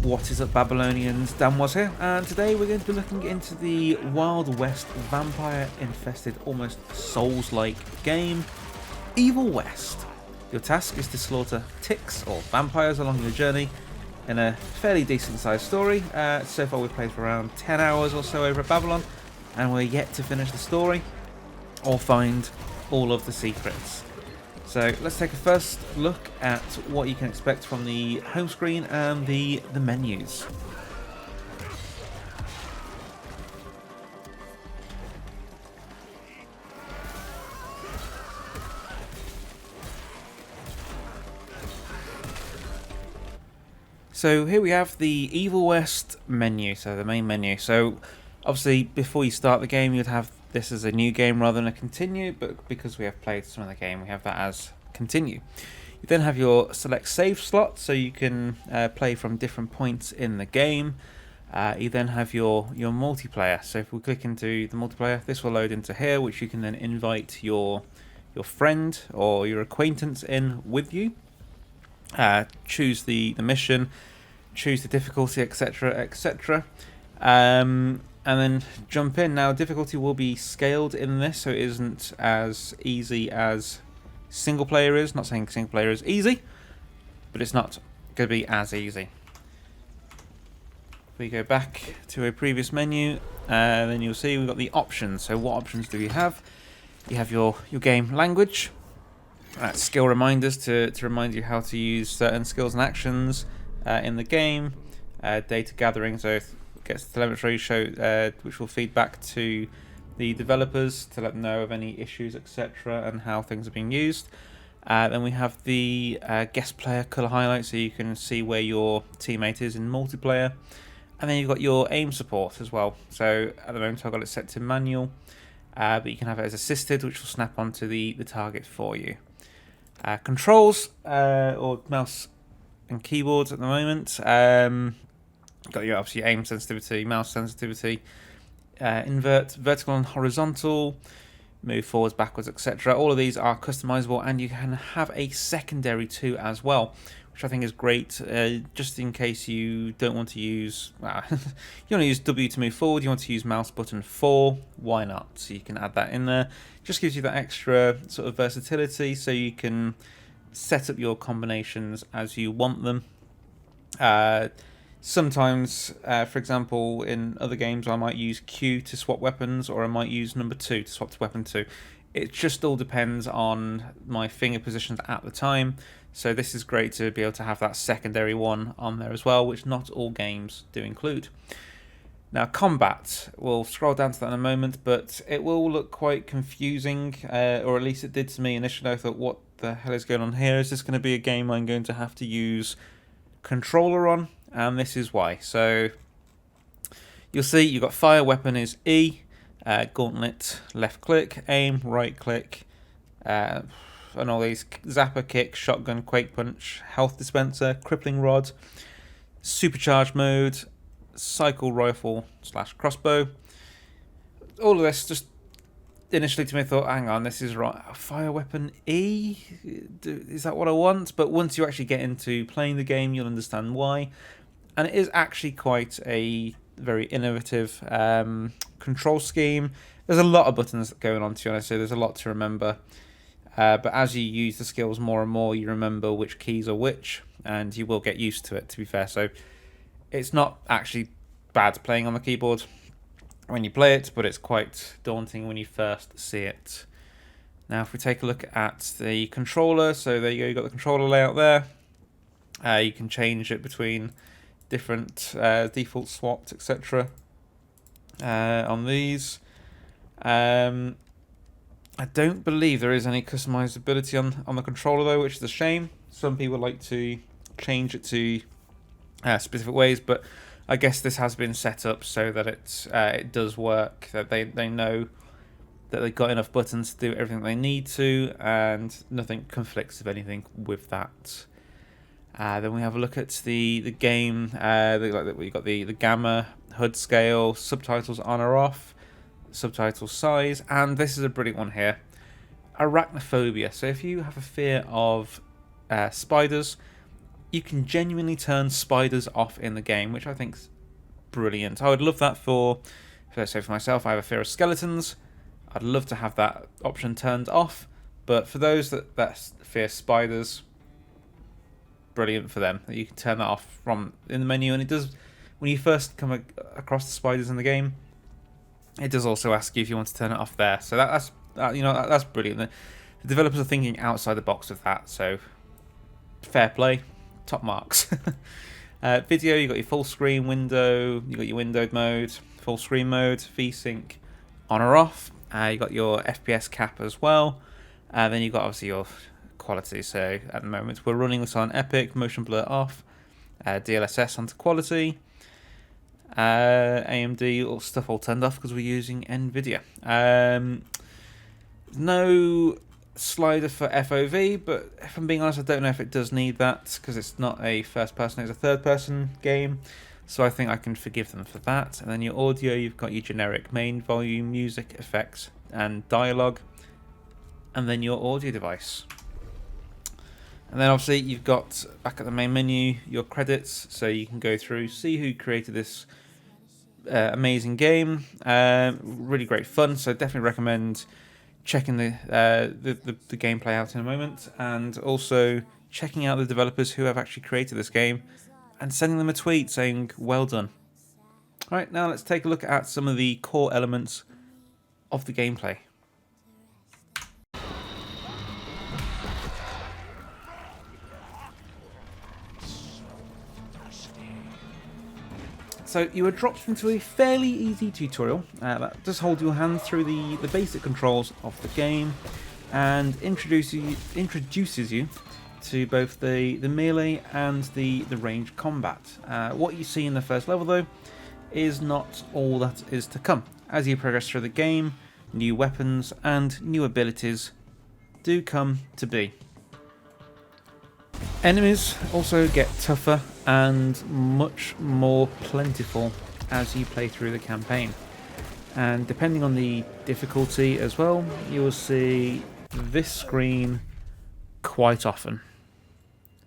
What is up, Babylonians? Dan was here, and today we're going to be looking into the Wild West vampire-infested, almost Souls-like game, Evil West. Your task is to slaughter ticks or vampires along your journey in a fairly decent-sized story. So far we've played for around 10 hours or so over at Babylon, and we're yet to finish the story or find all of the secrets. So let's take a first look at what you can expect from the home screen and the menus. So here we have the Evil West menu, so the main menu. So obviously before you start the game you'd have this as a new game rather than a continue, but because we have played some of the game we have that as continue. You then have your select save slot, so you can play from different points in the game. You then have your multiplayer, so if we click into the multiplayer this will load into here, which you can then invite your friend or your acquaintance in with you. Choose the mission, choose the difficulty, etc, etc, and then jump in. Now difficulty will be scaled in this, so it isn't as easy as single player is. Not saying single player is easy, but it's not going to be as easy. If we go back to a previous menu, then you'll see we've got the options. So what options do you have? You have your game language, skill reminders to remind you how to use certain skills and actions in the game, data gathering, so it gets telemetry which will feed back to the developers to let them know of any issues, etc, and how things are being used. Then we have the guest player colour highlight, so you can see where your teammate is in multiplayer. And then you've got your aim support as well. So at the moment I've got it set to manual, but you can have it as assisted, which will snap onto the target for you. Controls, or mouse and keyboards at the moment. Got your obviously aim sensitivity, mouse sensitivity, invert, vertical and horizontal, move forwards, backwards, etc. All of these are customizable, and you can have a secondary too as well, which I think is great, just in case you don't want to use, you want to use W to move forward, you want to use mouse button 4, why not? So you can add that in there. Just gives you that extra sort of versatility, so you can set up your combinations as you want them. Sometimes, for example, in other games I might use Q to swap weapons, or I might use number 2 to swap to weapon 2. It just all depends on my finger positions at the time, so this is great to be able to have that secondary one on there as well, which not all games do include. Now combat, we'll scroll down to that in a moment, but it will look quite confusing, or at least it did to me initially. I thought, what the hell is going on here? Is this going to be a game I'm going to have to use controller on? And this is why. So you'll see you've got fire weapon is E, gauntlet left click, aim right click, and all these zapper, kick, shotgun, quake punch, health dispenser, crippling rod, supercharged mode, cycle rifle / crossbow. All of this just initially to me thought, hang on, this is right, fire weapon E, is that what I want? But once you actually get into playing the game you'll understand why, and it is actually quite a very innovative control scheme. There's a lot of buttons going on, to be honest, so there's a lot to remember, but as you use the skills more and more you remember which keys are which, and you will get used to it, to be fair. So it's not actually bad playing on the keyboard when you play it, but it's quite daunting when you first see it. Now if we take a look at the controller, so there you go, you've got the controller layout there. You can change it between different default swaps, etc. On these. I don't believe there is any customizability on the controller though, which is a shame. Some people like to change it to specific ways, but I guess this has been set up so that it does work, that they know that they've got enough buttons to do everything they need to, and nothing conflicts with anything with that. Then we have a look at the game. We've got the gamma, HUD scale, subtitles on or off, subtitle size, and this is a brilliant one here, arachnophobia. So if you have a fear of spiders, you can genuinely turn spiders off in the game, which I think's brilliant. I would love that for, let's say for myself, I have a fear of skeletons. I'd love to have that option turned off, but for those that fear spiders, brilliant for them. You can turn that off from in the menu, and it does, when you first come across the spiders in the game, it does also ask you if you want to turn it off there. So that's brilliant. The developers are thinking outside the box with that, so fair play, top marks. Video, you got your full screen window, you got your windowed mode, full screen mode, VSync on or off. You got your FPS cap as well. Then you got obviously your quality. So at the moment we're running this on Epic, motion blur off, DLSS onto quality, AMD, all stuff all turned off because we're using NVIDIA. No slider for FOV, but if I'm being honest, I don't know if it does need that because it's not a first person, it's a third person game, so I think I can forgive them for that. And then your audio, you've got your generic main volume, music, effects and dialogue, and then your audio device. And then obviously you've got back at the main menu your credits, so you can go through, see who created this amazing game. Really great fun, so definitely recommend checking the gameplay out in a moment, and also checking out the developers who have actually created this game and sending them a tweet saying well done. Alright, now let's take a look at some of the core elements of the gameplay. So you are dropped into a fairly easy tutorial that does hold your hand through the basic controls of the game and introduces you to both the melee and the range combat. What you see in the first level though is not all that is to come. As you progress through the game, new weapons and new abilities do come to be. Enemies also get tougher and much more plentiful as you play through the campaign, and depending on the difficulty as well, you will see this screen quite often.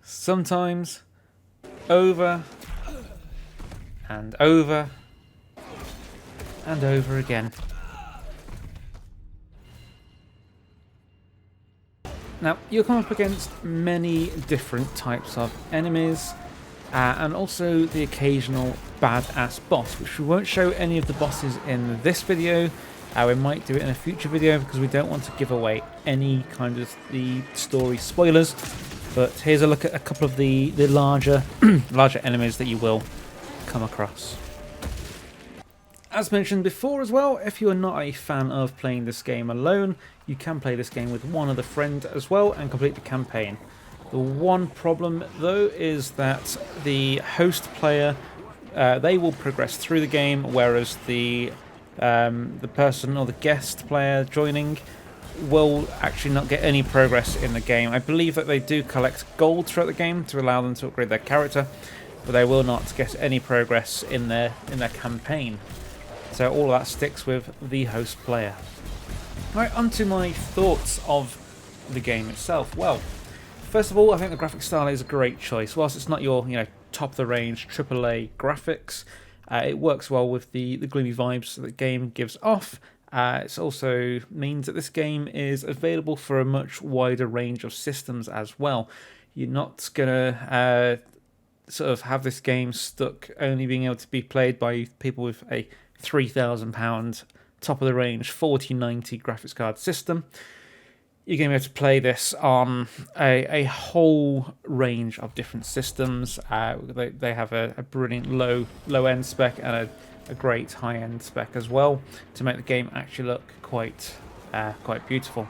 Sometimes over and over and over again. Now, you'll come up against many different types of enemies, and also the occasional badass boss, which we won't show any of the bosses in this video. We might do it in a future video because we don't want to give away any kind of the story spoilers. But here's a look at a couple of the larger enemies that you will come across. As mentioned before as well, if you are not a fan of playing this game alone, you can play this game with one other friend as well and complete the campaign. The one problem though is that the host player, they will progress through the game, whereas the person or the guest player joining will actually not get any progress in the game. I believe that they do collect gold throughout the game to allow them to upgrade their character, but they will not get any progress in their campaign. So all of that sticks with the host player. Right, on to my thoughts of the game itself. Well, first of all, I think the graphic style is a great choice. Whilst it's not your top of the range AAA graphics, it works well with the gloomy vibes that the game gives off. It also means that this game is available for a much wider range of systems as well. You're not gonna sort of have this game stuck only being able to be played by people with a £3,000 top of the range 4090 graphics card system. You're going to be able to play this on a whole range of different systems. They have a brilliant low end spec and a great high end spec as well to make the game actually look quite beautiful.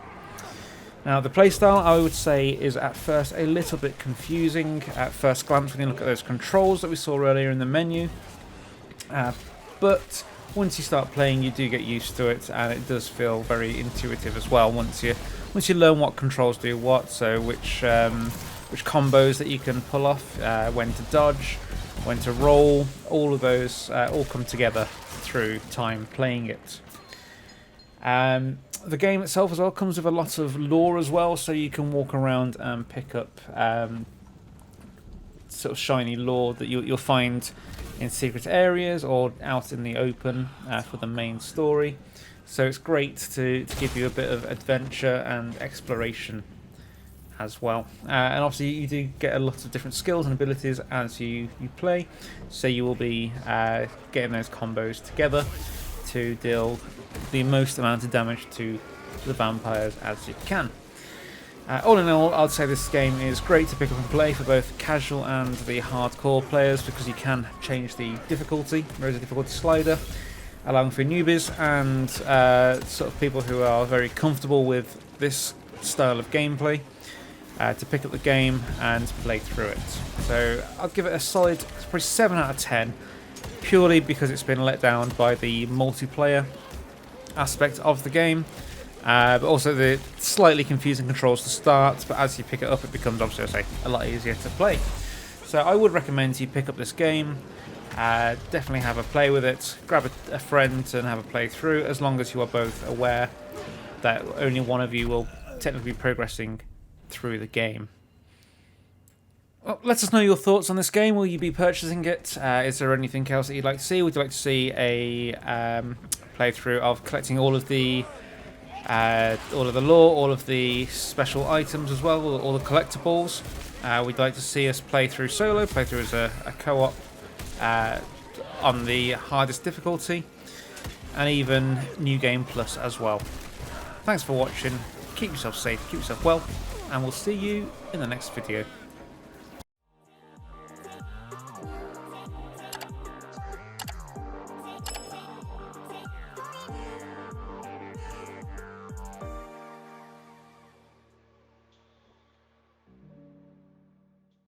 Now the playstyle, I would say, is at first a little bit confusing at first glance when you look at those controls that we saw earlier in the menu, but once you start playing you do get used to it, and it does feel very intuitive as well once you learn what controls do what, so which combos that you can pull off, when to dodge, when to roll, all of those all come together through time playing it. The game itself as well comes with a lot of lore as well, so you can walk around and pick up sort of shiny lore that you'll find in secret areas or out in the open for the main story. So it's great to give you a bit of adventure and exploration as well. And obviously you do get a lot of different skills and abilities as you play, so you will be getting those combos together to deal the most amount of damage to the vampires as you can. All in all, I'd say this game is great to pick up and play for both casual and the hardcore players, because you can change the difficulty. There is a difficulty slider, allowing for newbies and sort of people who are very comfortable with this style of gameplay to pick up the game and play through it. So I'll give it a solid probably 7 out of 10, purely because it's been let down by the multiplayer aspect of the game, but also the slightly confusing controls to start, but as you pick it up it becomes obviously a lot easier to play. So I would recommend you pick up this game, definitely have a play with it, grab a friend and have a play through, as long as you are both aware that only one of you will technically be progressing through the game. Well, let us know your thoughts on this game. Will you be purchasing it? Is there anything else that you'd like to see? Would you like to see a playthrough of collecting all of the lore, all of the special items as well, all the collectibles? We'd like to see us play through solo, play through as a co-op on the hardest difficulty, and even New Game Plus as well. Thanks for watching. Keep yourself safe, keep yourself well, and we'll see you in the next video.